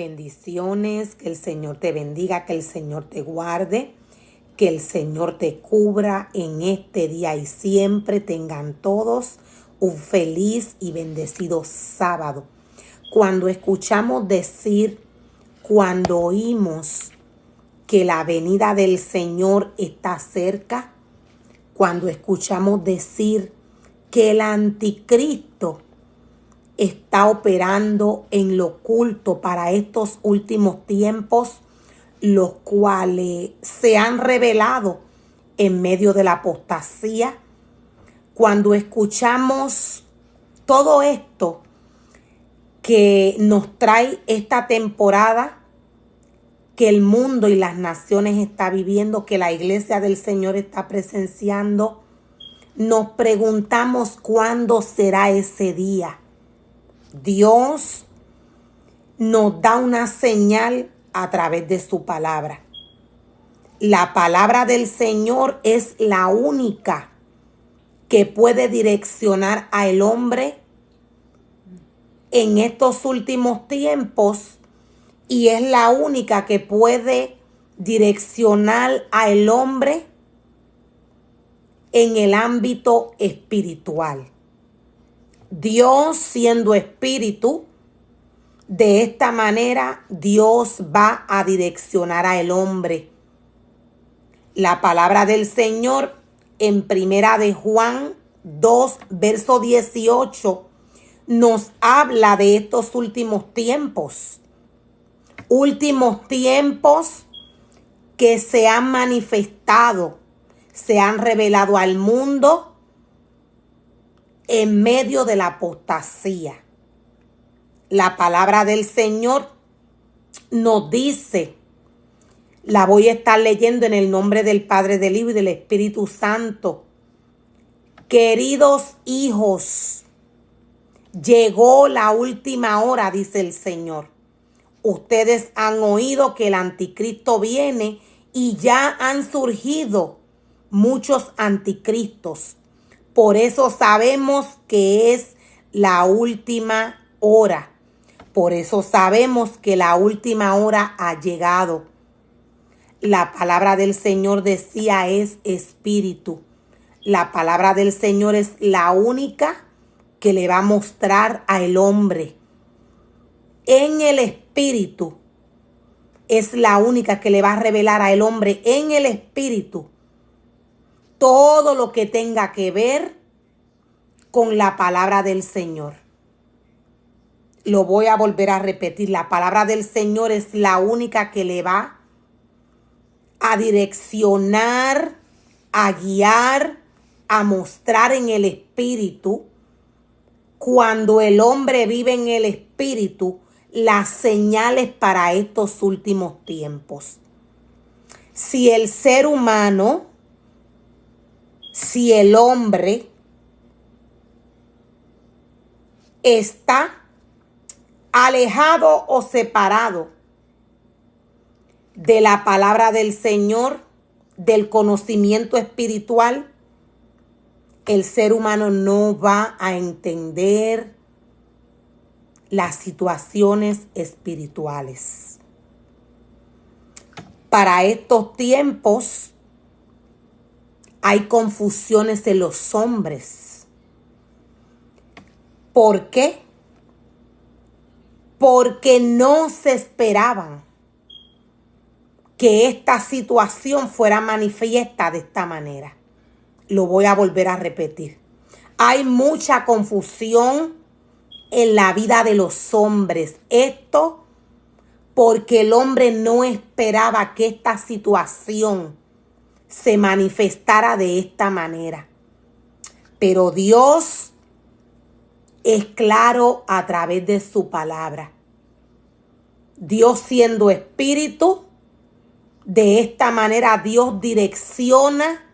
Bendiciones, que el Señor te bendiga, que el Señor te guarde, que el Señor te cubra en este día y siempre. Tengan todos un feliz y bendecido sábado. Cuando escuchamos decir, cuando oímos que la venida del Señor está cerca, cuando escuchamos decir que el anticristo está operando en lo oculto para estos últimos tiempos, los cuales se han revelado en medio de la apostasía. Cuando escuchamos todo esto que nos trae esta temporada, que el mundo y las naciones está viviendo, que la iglesia del Señor está presenciando, nos preguntamos cuándo será ese día. Dios nos da una señal a través de su palabra. La palabra del Señor es la única que puede direccionar al hombre en estos últimos tiempos y es la única que puede direccionar al hombre en el ámbito espiritual. Dios, siendo espíritu, de esta manera Dios va a direccionar al hombre. La palabra del Señor en Primera de Juan 2, verso 18, nos habla de estos últimos tiempos. Últimos tiempos que se han manifestado, se han revelado al mundo en medio de la apostasía. La palabra del Señor nos dice, la voy a estar leyendo en el nombre del Padre, del Hijo y del Espíritu Santo. Queridos hijos, llegó la última hora, dice el Señor. Ustedes han oído que el anticristo viene y ya han surgido muchos anticristos. Por eso sabemos que es la última hora. Por eso sabemos que la última hora ha llegado. La palabra del Señor decía es espíritu. La palabra del Señor es la única que le va a mostrar al hombre. En el espíritu es la única que le va a revelar al hombre en el espíritu todo lo que tenga que ver con la palabra del Señor. Lo voy a volver a repetir. La palabra del Señor es la única que le va a direccionar, a guiar, a mostrar en el espíritu. Cuando el hombre vive en el espíritu, las señales para estos últimos tiempos. Si el ser humano, si el hombre está alejado o separado de la palabra del Señor, del conocimiento espiritual, el ser humano no va a entender las situaciones espirituales. Para estos tiempos hay confusiones en los hombres. ¿Por qué? Porque no se esperaban que esta situación fuera manifiesta de esta manera. Lo voy a volver a repetir. Hay mucha confusión en la vida de los hombres. Esto porque el hombre no esperaba que esta situación se manifestara de esta manera. Pero Dios es claro a través de su palabra. Dios siendo espíritu, de esta manera Dios direcciona,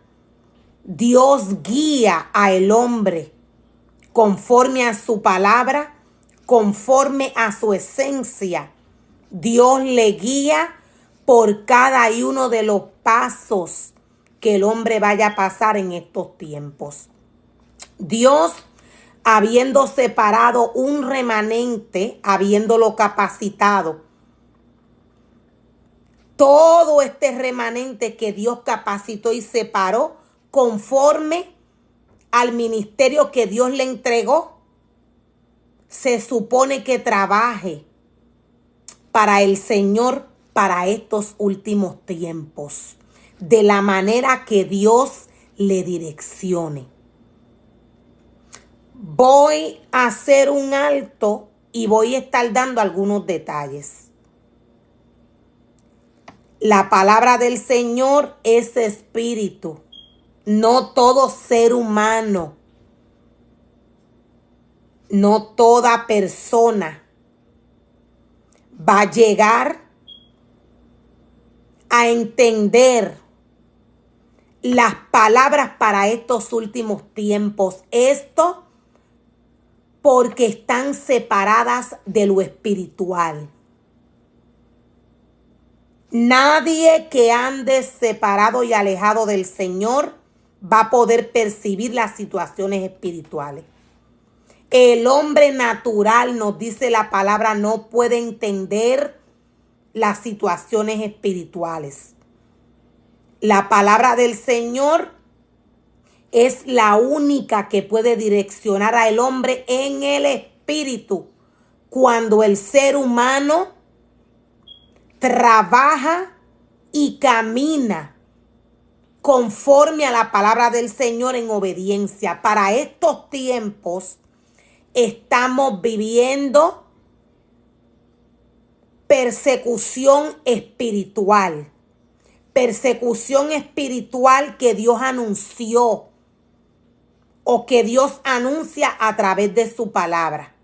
Dios guía al hombre conforme a su palabra, conforme a su esencia. Dios le guía por cada uno de los pasos que el hombre vaya a pasar en estos tiempos. Dios, habiendo separado un remanente, habiéndolo capacitado todo este remanente que Dios capacitó y separó conforme al ministerio que Dios le entregó, se supone que trabaje para el Señor para estos últimos tiempos, de la manera que Dios le direccione. Voy a hacer un alto y voy a estar dando algunos detalles. La palabra del Señor es espíritu. No todo ser humano, no toda persona va a llegar a entender las palabras para estos últimos tiempos. Esto porque están separadas de lo espiritual. Nadie que ande separado y alejado del Señor va a poder percibir las situaciones espirituales. El hombre natural, nos dice la palabra, no puede entender las situaciones espirituales. La palabra del Señor es la única que puede direccionar al hombre en el espíritu cuando el ser humano trabaja y camina conforme a la palabra del Señor en obediencia. Para estos tiempos estamos viviendo persecución espiritual. Persecución espiritual que Dios anunció o que Dios anuncia a través de su palabra.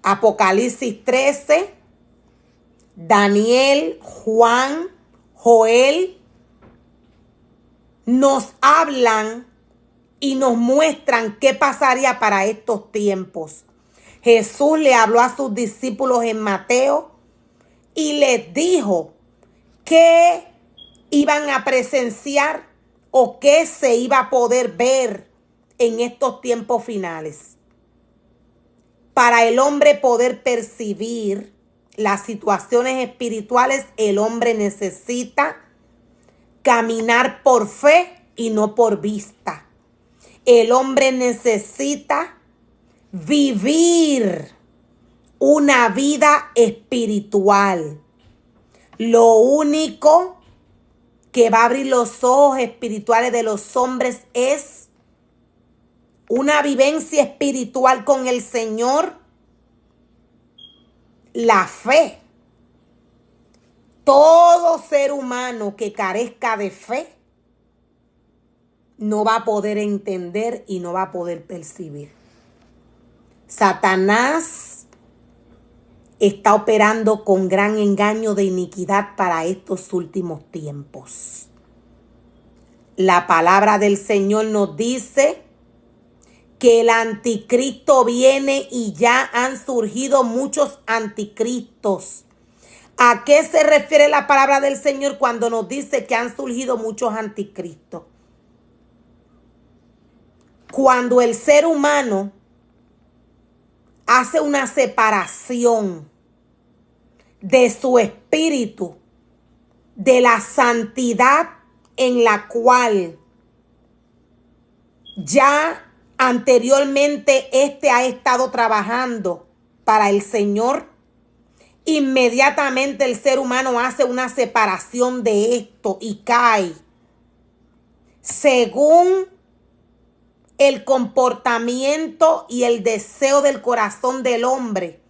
Apocalipsis 13, Daniel, Juan, Joel nos hablan y nos muestran qué pasaría para estos tiempos. Jesús le habló a sus discípulos en Mateo y les dijo que iban a presenciar o qué se iba a poder ver en estos tiempos finales. Para el hombre poder percibir las situaciones espirituales, el hombre necesita caminar por fe y no por vista. El hombre necesita vivir una vida espiritual. Lo único que va a abrir los ojos espirituales de los hombres es una vivencia espiritual con el Señor, la fe. Todo ser humano que carezca de fe no va a poder entender y no va a poder percibir. Satanás está operando con gran engaño de iniquidad para estos últimos tiempos. La palabra del Señor nos dice que el anticristo viene y ya han surgido muchos anticristos. ¿A qué se refiere la palabra del Señor cuando nos dice que han surgido muchos anticristos? Cuando el ser humano hace una separación de su espíritu, de la santidad en la cual ya anteriormente ha estado trabajando para el Señor, inmediatamente el ser humano hace una separación de esto y cae según el comportamiento y el deseo del corazón del hombre.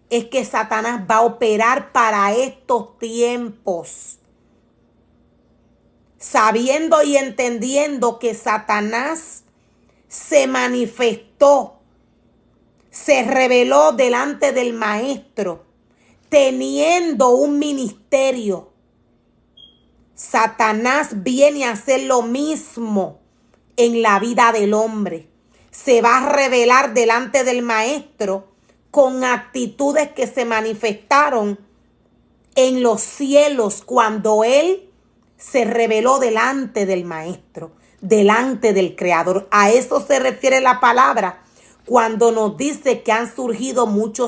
Es que Satanás va a operar para estos tiempos, sabiendo y entendiendo que Satanás se manifestó, se reveló delante del maestro, teniendo un ministerio. Satanás viene a hacer lo mismo en la vida del hombre. Se va a revelar delante del maestro con actitudes que se manifestaron en los cielos cuando él se reveló delante del maestro, delante del creador. A eso se refiere la palabra cuando nos dice que han surgido muchos